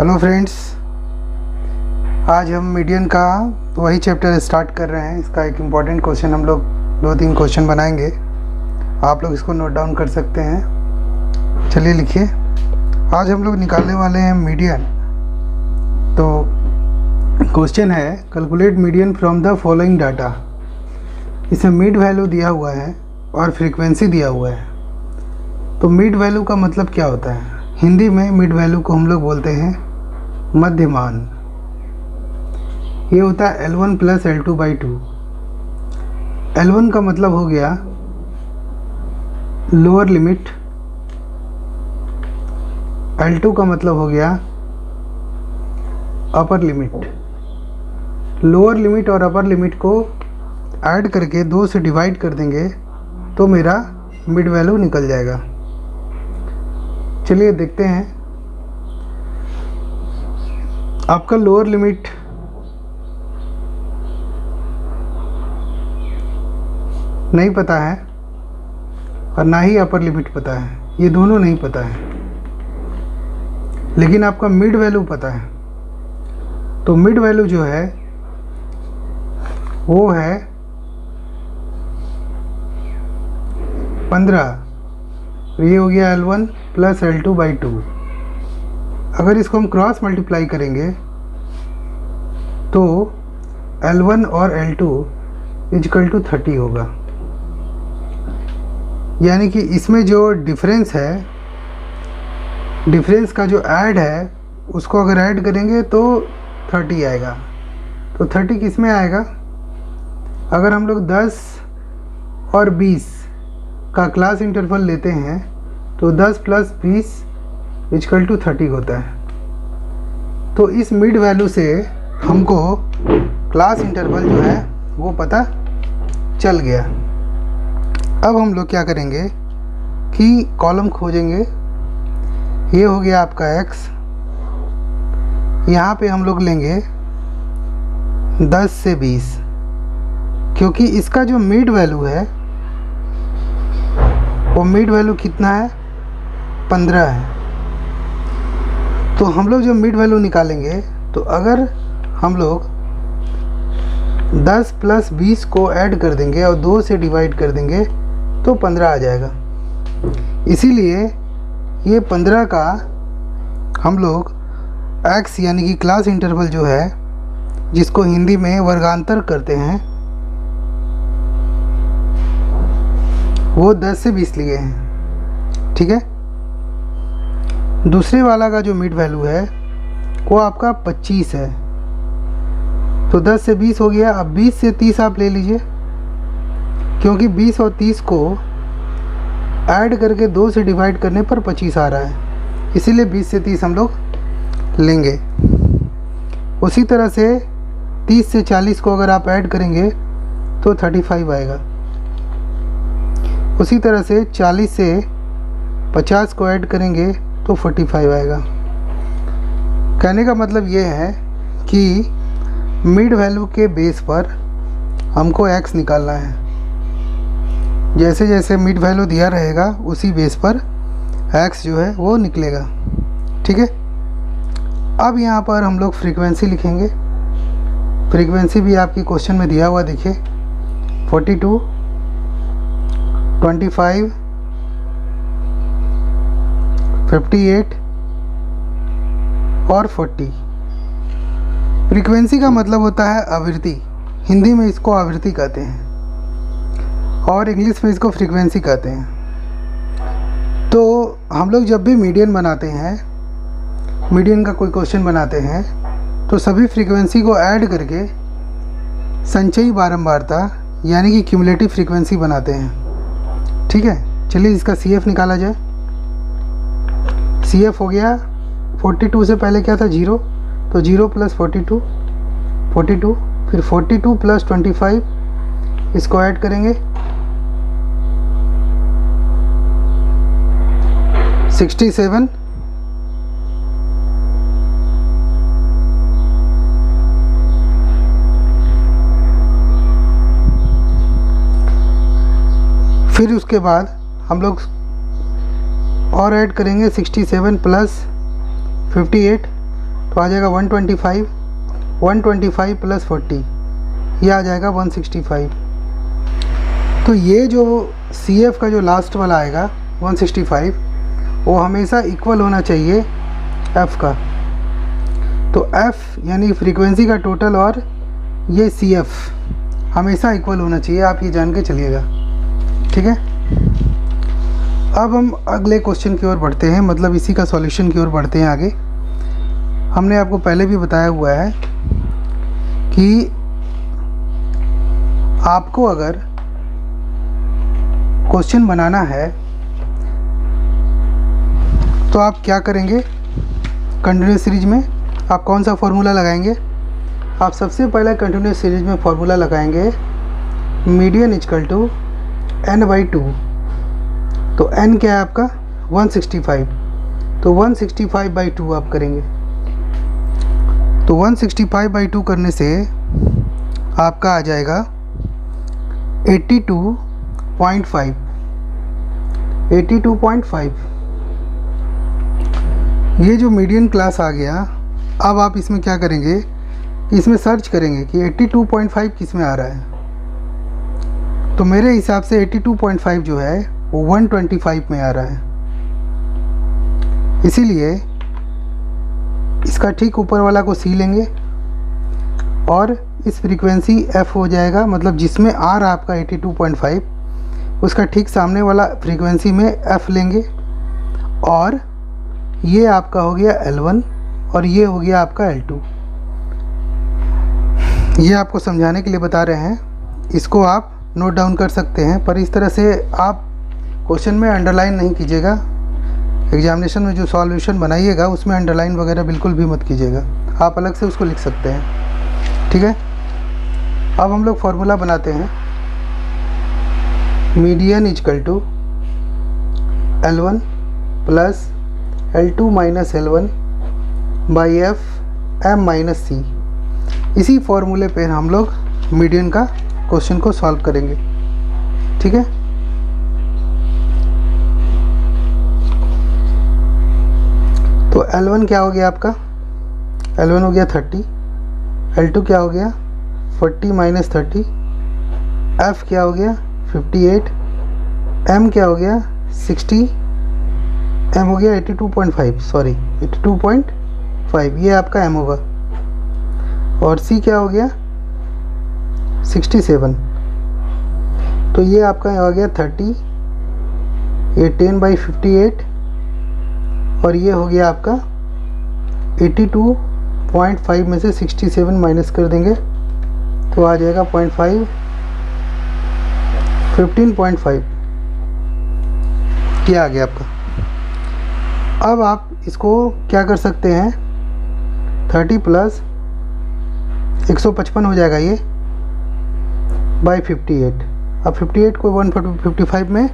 Hello friends, आज हम median का वही चैप्टर स्टार्ट कर रहे हैं। इसका एक इम्पॉर्टेंट क्वेश्चन हम लोग 2-3 क्वेश्चन बनाएंगे। आप लोग इसको नोट डाउन कर सकते हैं। चलिए लिखिए। आज हम लोग निकालने वाले हैं मीडियन। तो क्वेश्चन है calculate median from the following data. इसमें मिड वैल्यू दिया हुआ है और फ्रीक्वेंसी दिया हुआ है। तो मिड वैल्यू का मतलब क्या होता है? हिंदी में मिड वैल्यू को हम लोग बोलते हैं मध्यमान। ये होता है L1 प्लस L2/2। L1 का मतलब हो गया लोअर लिमिट, L2 का मतलब हो गया अपर लिमिट। लोअर लिमिट और अपर लिमिट को ऐड करके 2 से डिवाइड कर देंगे तो मेरा मिड वैल्यू निकल जाएगा। चलिए देखते हैं। आपका लोअर लिमिट नहीं पता है और ना ही अपर लिमिट पता है, ये दोनों नहीं पता है, लेकिन आपका मिड वैल्यू पता है। तो मिड वैल्यू जो है वो है 15। ये हो गया L1 प्लस L2/2। अगर इसको हम क्रॉस मल्टीप्लाई करेंगे तो L1 और L2 इक्वल टू 30 होगा। यानी कि इसमें जो डिफरेंस है, डिफरेंस का जो ऐड है उसको अगर ऐड करेंगे तो 30 आएगा। तो 30 किस में आएगा? अगर हम लोग 10 और 20 का क्लास इंटरवल लेते हैं तो 10 प्लस 20 इक्वल टू 30 होता है। तो इस मिड वैल्यू से हमको क्लास इंटरवल जो है वो पता चल गया। अब हम लोग क्या करेंगे कि कॉलम खोजेंगे। ये हो गया आपका x। यहाँ पे हम लोग लेंगे 10 से 20, क्योंकि इसका जो मिड वैल्यू है वो मिड वैल्यू कितना है? 15 है। तो हम लोग जो मिड वैल्यू निकालेंगे, तो अगर हम लोग 10 प्लस 20 को ऐड कर देंगे और 2 से डिवाइड कर देंगे तो 15 आ जाएगा। इसीलिए ये 15 का हम लोग x यानी कि क्लास इंटरवल जो है, जिसको हिंदी में वर्गांतर करते हैं, वो 10 से 20 लिए हैं। ठीक है। दूसरे वाला का जो मिड वैल्यू है वो आपका 25 है। तो 10 से 20 हो गया। अब 20 से 30 आप ले लीजिए, क्योंकि 20 और 30 को ऐड करके 2 से डिवाइड करने पर 25 आ रहा है, इसीलिए 20 से 30 हम लोग लेंगे। उसी तरह से 30 से 40 को अगर आप ऐड करेंगे तो 35 आएगा। उसी तरह से 40 से 50 को ऐड करेंगे तो 45 आएगा। कहने का मतलब ये है कि मिड वैल्यू के बेस पर हमको x निकालना है। जैसे जैसे मिड वैल्यू दिया रहेगा उसी बेस पर x जो है वो निकलेगा। ठीक है। अब यहाँ पर हम लोग फ्रीक्वेंसी लिखेंगे। फ्रीक्वेंसी भी आपकी क्वेश्चन में दिया हुआ देखिए, 42, 25, 58 और 40। फ्रीक्वेंसी का मतलब होता है आवृत्ति। हिंदी में इसको आवृत्ति कहते हैं और इंग्लिश में इसको फ्रीक्वेंसी कहते हैं। तो हम लोग जब भी मीडियन बनाते हैं, मीडियन का कोई क्वेश्चन बनाते हैं, तो सभी फ्रीक्वेंसी को ऐड करके संचयी बारंबारता यानी कि क्यूमुलेटिव फ्रीक्वेंसी बनाते हैं। ठीक है। चलिए इसका CF निकाला जाए। CF हो गया 42 से पहले क्या था? 0। तो 0 प्लस 42, 42, फिर 42 प्लस 25, इसको ऐड करेंगे 67, फिर उसके बाद हम लोग और ऐड करेंगे 67 प्लस 58 तो आ जाएगा 125, 125 प्लस 40, ये आ जाएगा 165। तो ये जो CF का जो लास्ट वाला आएगा 165, वो हमेशा इक्वल होना चाहिए F का। तो F यानी फ्रीक्वेंसी का टोटल और ये CF हमेशा इक्वल होना चाहिए, आप ये जान के चलिएगा, ठीक है। अब हम अगले क्वेश्चन की ओर बढ़ते हैं, मतलब इसी का सॉल्यूशन की ओर बढ़ते हैं आगे। हमने आपको पहले भी बताया हुआ है कि आपको अगर क्वेश्चन बनाना है तो आप क्या करेंगे, कंटिन्यूस सीरीज में आप कौन सा फॉर्मूला लगाएंगे। आप सबसे पहले कंटिन्यूस सीरीज में फॉर्मूला लगाएंगे मीडियन इक्वल टू n/2। तो n क्या है आपका 165, तो 165/2 आप करेंगे। तो 165/2 करने से आपका आ जाएगा 82.5, 82.5। ये जो मीडियन क्लास आ गया, अब आप इसमें क्या करेंगे कि इसमें सर्च करेंगे कि 82.5 किस में आ रहा है। तो मेरे हिसाब से 82.5 जो है वो 125 में आ रहा है, इसीलिए इसका ठीक ऊपर वाला को C लेंगे और इस फ्रीक्वेंसी F हो जाएगा, मतलब जिसमें आ रहा आपका 82.5, उसका ठीक सामने वाला फ्रीक्वेंसी में F लेंगे और ये आपका हो गया L1 और ये हो गया आपका L2। ये आपको समझाने के लिए बता रहे हैं, इसको आप नोट डाउन कर सकते हैं, पर इस तरह से आप क्वेश्चन में अंडरलाइन नहीं कीजिएगा। एग्जामिनेशन में जो सॉल्यूशन बनाइएगा उसमें अंडरलाइन वगैरह बिल्कुल भी मत कीजिएगा, आप अलग से उसको लिख सकते हैं, ठीक है। अब हम लोग फार्मूला बनाते हैं median equal to L1 plus L2 minus L1 by F M minus C। इसी फॉर्मूले पे हम लोग मीडियन का क्वेश्चन को सॉल्व करेंगे, ठीक है। तो L1 क्या हो गया आपका, L1 हो गया 30, L2 क्या हो गया 40 माइनस 30, F क्या हो गया 58, M क्या हो गया 60, M हो गया 82.5, सॉरी 82.5, ये आपका M होगा। और C क्या हो गया 67, तो ये आपका आ गया 30, ये 10/58 और ये हो गया आपका 82.5 में से 67 माइनस कर देंगे तो आ जाएगा 0.5, 15.5, ये आ गया आपका। अब आप इसको क्या कर सकते हैं, 30 प्लस 155 हो जाएगा ये बाई 58। अब 58 को 155 में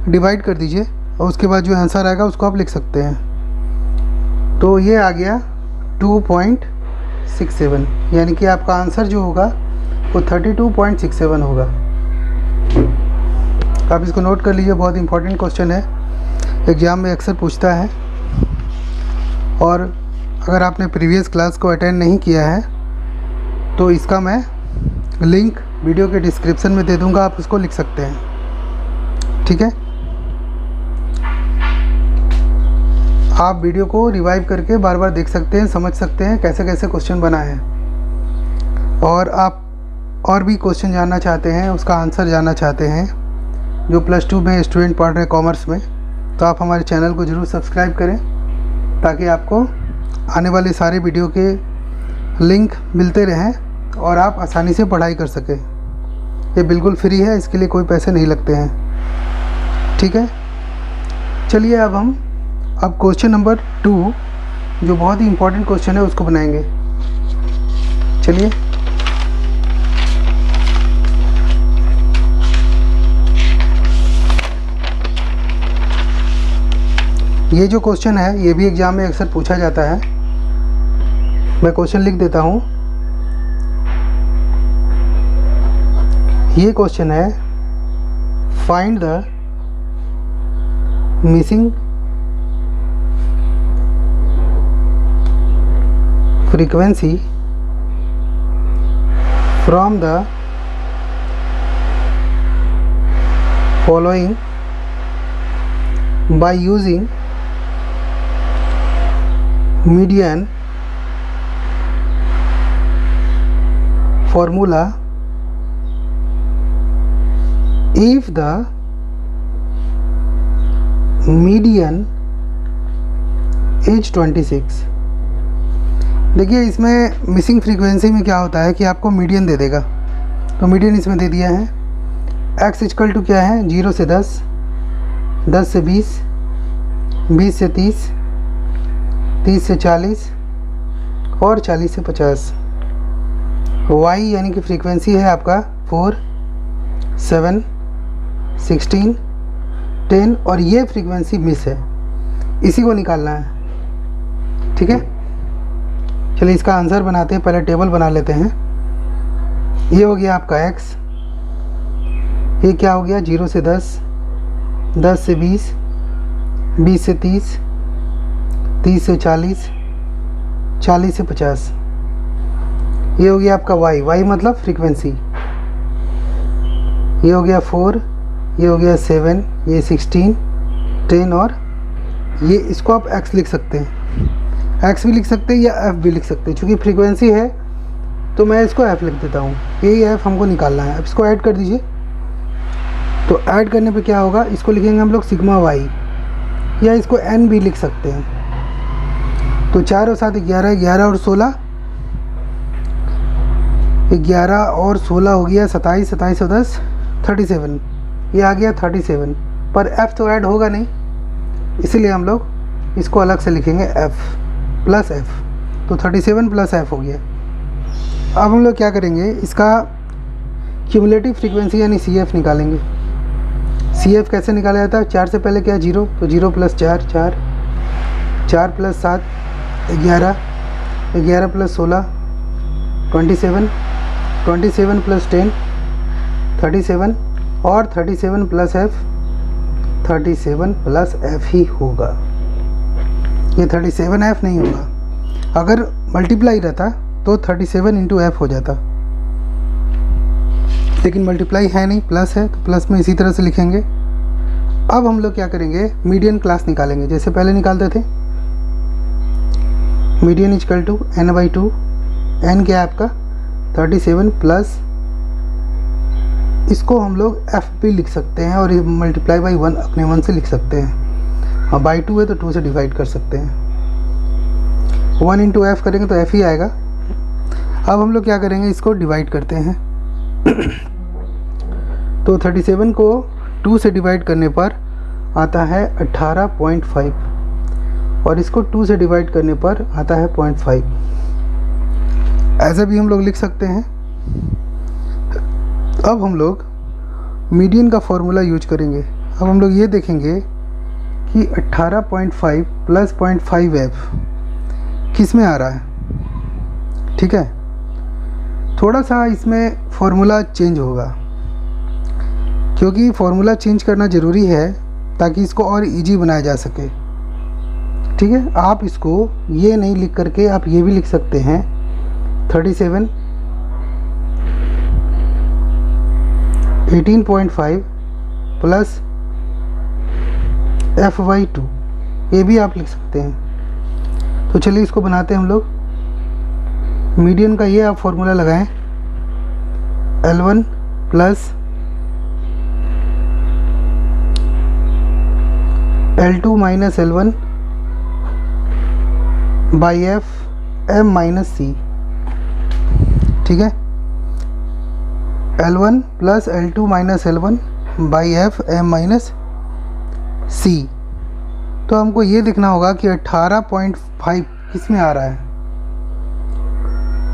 डिवाइड कर दीजिए और उसके बाद जो आंसर आएगा उसको आप लिख सकते हैं। तो ये आ गया 2.67, यानी कि आपका आंसर जो होगा वो 32.67 होगा। आप इसको नोट कर लीजिए, बहुत इंपॉर्टेंट क्वेश्चन है, एग्ज़ाम में अक्सर पूछता है। और अगर आपने प्रीवियस क्लास को अटेंड नहीं किया है तो इसका मैं लिंक वीडियो के डिस्क्रिप्शन में दे दूंगा, आप उसको लिख सकते हैं, ठीक है। आप वीडियो को रिवाइव करके बार बार देख सकते हैं, समझ सकते हैं कैसे कैसे क्वेश्चन बना है। और आप और भी क्वेश्चन जानना चाहते हैं, उसका आंसर जानना चाहते हैं, जो +2 में स्टूडेंट पढ़ रहे हैं कॉमर्स में, तो आप हमारे चैनल को ज़रूर सब्सक्राइब करें ताकि आपको आने वाले सारे वीडियो के लिंक मिलते रहें और आप आसानी से पढ़ाई कर सकें। ये बिल्कुल फ्री है, इसके लिए कोई पैसे नहीं लगते हैं, ठीक है। चलिए अब क्वेश्चन नंबर 2 जो बहुत ही इम्पोर्टेंट क्वेश्चन है उसको बनाएंगे। चलिए ये जो क्वेश्चन है ये भी एग्ज़ाम में अक्सर पूछा जाता है। मैं क्वेश्चन लिख देता हूँ। ये क्वेश्चन है find the missing frequency from the following by using median formula if the median is 26। देखिए इसमें मिसिंग फ्रीक्वेंसी में क्या होता है कि आपको मीडियन दे देगा, तो मीडियन इसमें दे दिया है। x इक्वल टू क्या है, 0 से 10, 10 से 20, 20 से 30, 30 से 40 और 40 से 50। y यानी कि फ्रीक्वेंसी है आपका 4, 7, 16, 10 और ये फ्रीक्वेंसी मिस है, इसी को निकालना है। ठीक है, चलिए इसका आंसर बनाते हैं। पहले टेबल बना लेते हैं। ये हो गया आपका x, ये क्या हो गया 0 से 10, 10 से 20, 20 से 30, 30 से 40, 40 से 50। ये हो गया आपका y, y मतलब फ्रीक्वेंसी। ये हो गया 4, ये हो गया 7, ये 16, 10 और ये, इसको आप x लिख सकते हैं, x भी लिख सकते हैं या f भी लिख सकते हैं। चूँकि फ्रीक्वेंसी है तो मैं इसको f लिख देता हूँ, यही f हमको निकालना है। अब इसको ऐड कर दीजिए, तो ऐड करने पे क्या होगा, इसको लिखेंगे हम लोग सिग्मा y या इसको n भी लिख सकते हैं। तो 4 और 7 11, 11 और 16, 11 और 16 हो गया 27, 27 और 10 37, ये आ गया 37। पर f तो ऐड होगा नहीं, इसीलिए हम लोग इसको अलग से लिखेंगे f प्लस f, तो 37 प्लस f हो गया। अब हम लोग क्या करेंगे, इसका क्यूमुलेटिव फ्रीक्वेंसी यानी CF निकालेंगे। CF कैसे निकाला जाता है, 4 से पहले क्या 0, तो 0 प्लस 4 4, 4 प्लस 7 11, 11 प्लस 16 27, 27 प्लस 10 37 और 37 प्लस f 37 प्लस f ही होगा। ये 37f नहीं होगा, अगर मल्टीप्लाई रहता तो 37 इंटू f हो जाता, लेकिन मल्टीप्लाई है नहीं, प्लस है तो प्लस में इसी तरह से लिखेंगे। अब हम लोग क्या करेंगे, मीडियन क्लास निकालेंगे जैसे पहले निकालते थे। Median equal to n/2, n क्या है आपका 37 प्लस, इसको हम लोग f भी लिख सकते हैं और मल्टीप्लाई बाई 1 अपने 1 से लिख सकते हैं, और बाई 2 है तो 2 से डिवाइड कर सकते हैं। 1 इंटू एफ करेंगे तो f ही आएगा। अब हम लोग क्या करेंगे, इसको डिवाइड करते हैं। तो 37 को 2 से डिवाइड करने पर आता है 18.5 और इसको 2 से डिवाइड करने पर आता है 0.5। ऐसा भी हम लोग लिख सकते हैं। अब हम लोग मीडियन का फॉर्मूला यूज करेंगे। अब हम लोग ये देखेंगे कि 18.5 प्लस 0.5f किस में आ रहा है। ठीक है, थोड़ा सा इसमें फॉर्मूला चेंज होगा, क्योंकि फॉर्मूला चेंज करना ज़रूरी है ताकि इसको और इजी बनाया जा सके। ठीक है, आप इसको ये नहीं लिख करके आप ये भी लिख सकते हैं 37 18.5 प्लस f/2, ये भी आप लिख सकते हैं। तो चलिए इसको बनाते हैं हम लोग। मीडियन का ये आप फॉर्मूला लगाएं, L1 plus L2 minus L1 by F M minus C. ठीक है, L1 plus L2 minus L1 by F M minus C. तो हमको ये देखना होगा कि 18.5 किस में आ रहा है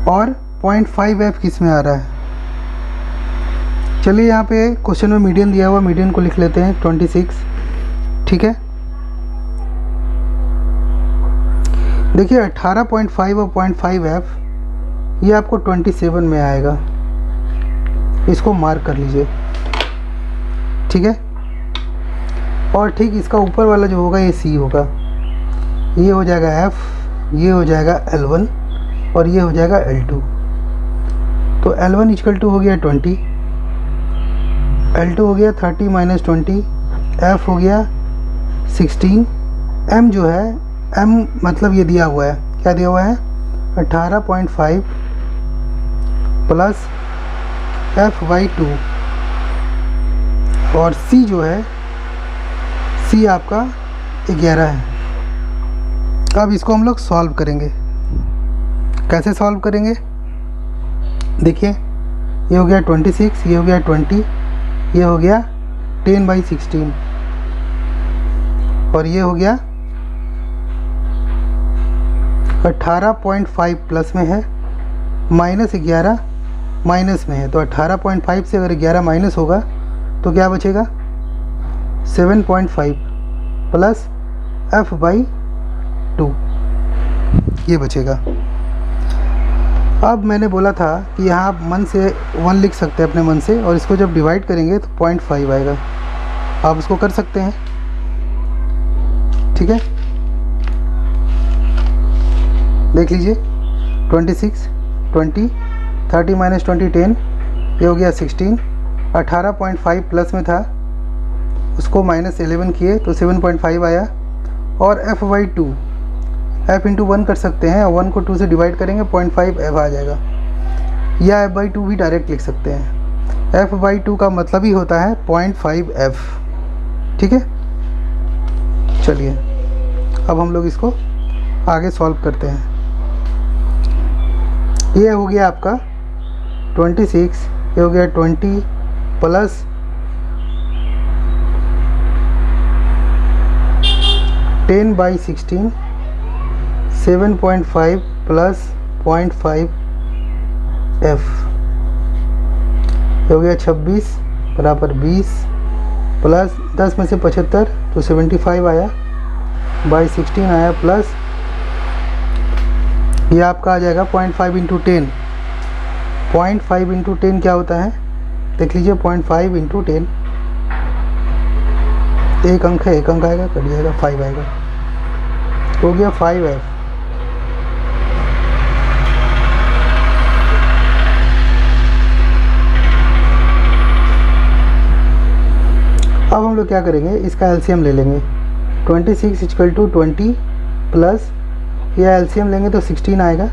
और 0.5f किस में आ रहा है। चलिए यहाँ पे क्वेश्चन में मीडियन दिया हुआ, मीडियन को लिख लेते हैं 26। ठीक है, देखिए 18.5 और 0.5f ये आपको 27 में आएगा, इसको मार्क कर लीजिए। ठीक है, और ठीक इसका ऊपर वाला जो होगा ये C होगा, ये हो जाएगा F, ये हो जाएगा L1 और ये हो जाएगा L2। तो L1 इक्वल टू हो गया 20, L2 हो गया 30 माइनस 20, F हो गया 16, M जो है M मतलब ये दिया हुआ है, क्या दिया हुआ है 18.5 प्लस F/2, और C जो है C आपका 11 है। अब इसको हम लोग सॉल्व करेंगे। कैसे सॉल्व करेंगे, देखिए ये हो गया 26, ये हो गया 20, ये हो गया 10/16, और ये हो गया 18.5 प्लस में है, माइनस 11 माइनस में है। तो 18.5 से अगर 11 माइनस होगा तो क्या बचेगा 7.5 प्लस F/2 ये बचेगा। अब मैंने बोला था कि यहाँ आप मन से 1 लिख सकते हैं अपने मन से, और इसको जब डिवाइड करेंगे तो 0.5 आएगा। आप इसको कर सकते हैं, ठीक है। देख लीजिए 26, 20, 30 माइनस 20 10, ये हो गया 16, 18.5 प्लस में था उसको माइनस 11 किए तो 7.5 आया, और F/2 F इंटू 1 कर सकते हैं, और 1 को 2 से डिवाइड करेंगे 0.5 F आ जाएगा, या F/2 भी डायरेक्ट लिख सकते हैं। F/2 का मतलब ही होता है 0.5 F, ठीक है। चलिए अब हम लोग इसको आगे सॉल्व करते हैं। ये हो गया आपका 26, ये हो गया 20 प्लस 10/16, 7.5 प्लस 0.5 F, हो गया 26 बराबर 20 प्लस 10 में से 75 तो 75 आया, बाई 16 आया, प्लस ये आपका आ जाएगा 0.5 इंटू 10। 0.5 इंटू 10 क्या होता है, देख लीजिए 0.5 इंटू 10, एक अंक है, एक अंक आएगा, कट जाएगा 5 आएगा, तो हो गया 5F। अब हम लोग क्या करेंगे, इसका एलसीएम ले लेंगे। 26 इक्वल टू 20 प्लस यह एलसीएम लेंगे तो 16 आएगा,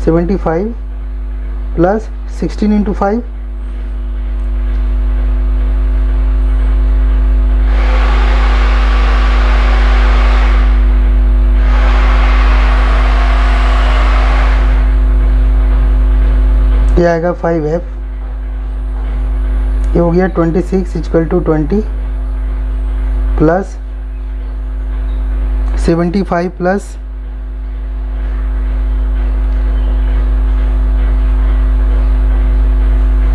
75 प्लस 16 इंटू 5, ये आएगा 5F। ये हो गया 26 इक्वल टू 20 प्लस 75 प्लस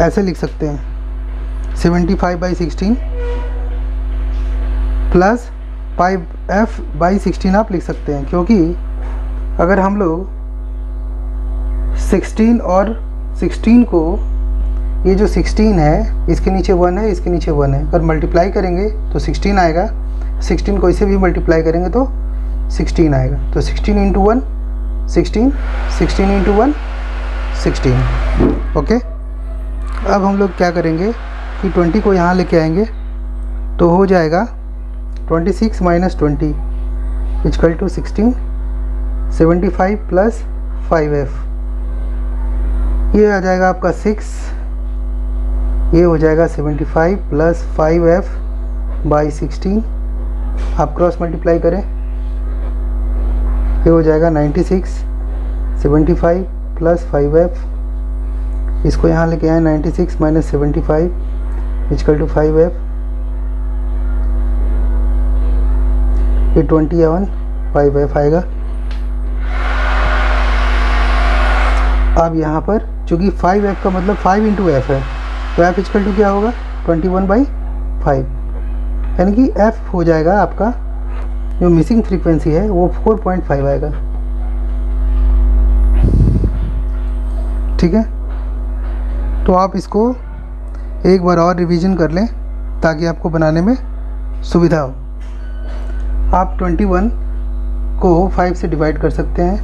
ऐसे लिख सकते हैं 75/16 प्लस 5F/16 आप लिख सकते हैं, क्योंकि अगर हम लोग 16 और 16 को, ये जो 16 है इसके नीचे 1 है, इसके नीचे 1 है, अगर मल्टीप्लाई करेंगे तो 16 आएगा, 16 को इसे भी मल्टीप्लाई करेंगे तो 16 आएगा, तो 16 इंटू 1 16, 16 इंटू 1 16। ओके, अब हम लोग क्या करेंगे कि 20 को यहाँ लेके आएंगे तो हो जाएगा 26 minus 20 equal to 16, 75 plus 5F, ये आ जाएगा आपका 6, ये हो जाएगा 75 प्लस 5F/16, आप क्रॉस मल्टीप्लाई करें, ये हो जाएगा 96, 75 प्लस 5F, इसको यहाँ लेके आए 96 माइनस 75 इक्वल टू 5F, ये 21 5F आएगा। अब यहाँ पर चूँकि 5F का मतलब 5 इंटू F है, तो F इक्वल टू क्या होगा 21/5, यानी कि F हो जाएगा आपका जो मिसिंग फ्रीक्वेंसी है वो 4.5 आएगा। ठीक है, तो आप इसको एक बार और रिवीजन कर लें ताकि आपको बनाने में सुविधा हो। आप 21 को 5 से डिवाइड कर सकते हैं,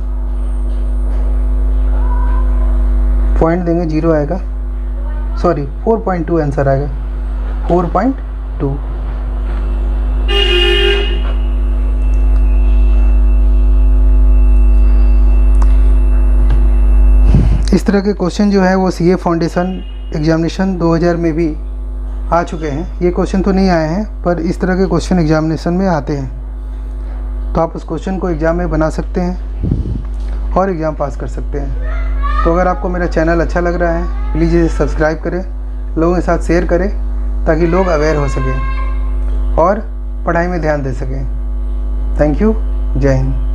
पॉइंट देंगे 0 आएगा, सॉरी 4.2 आंसर आएगा, 4.2। इस तरह के क्वेश्चन जो है वो सीए फाउंडेशन एग्जामिनेशन 2000 में भी आ चुके हैं। ये क्वेश्चन तो नहीं आए हैं, पर इस तरह के क्वेश्चन एग्जामिनेशन में आते हैं, तो आप उस क्वेश्चन को एग्ज़ाम में बना सकते हैं और एग्ज़ाम पास कर सकते हैं। तो अगर आपको मेरा चैनल अच्छा लग रहा है, प्लीज़ इसे सब्सक्राइब करें, लोगों के साथ शेयर करें, ताकि लोग अवेयर हो सकें और पढ़ाई में ध्यान दे सकें। Thank you. जय हिंद।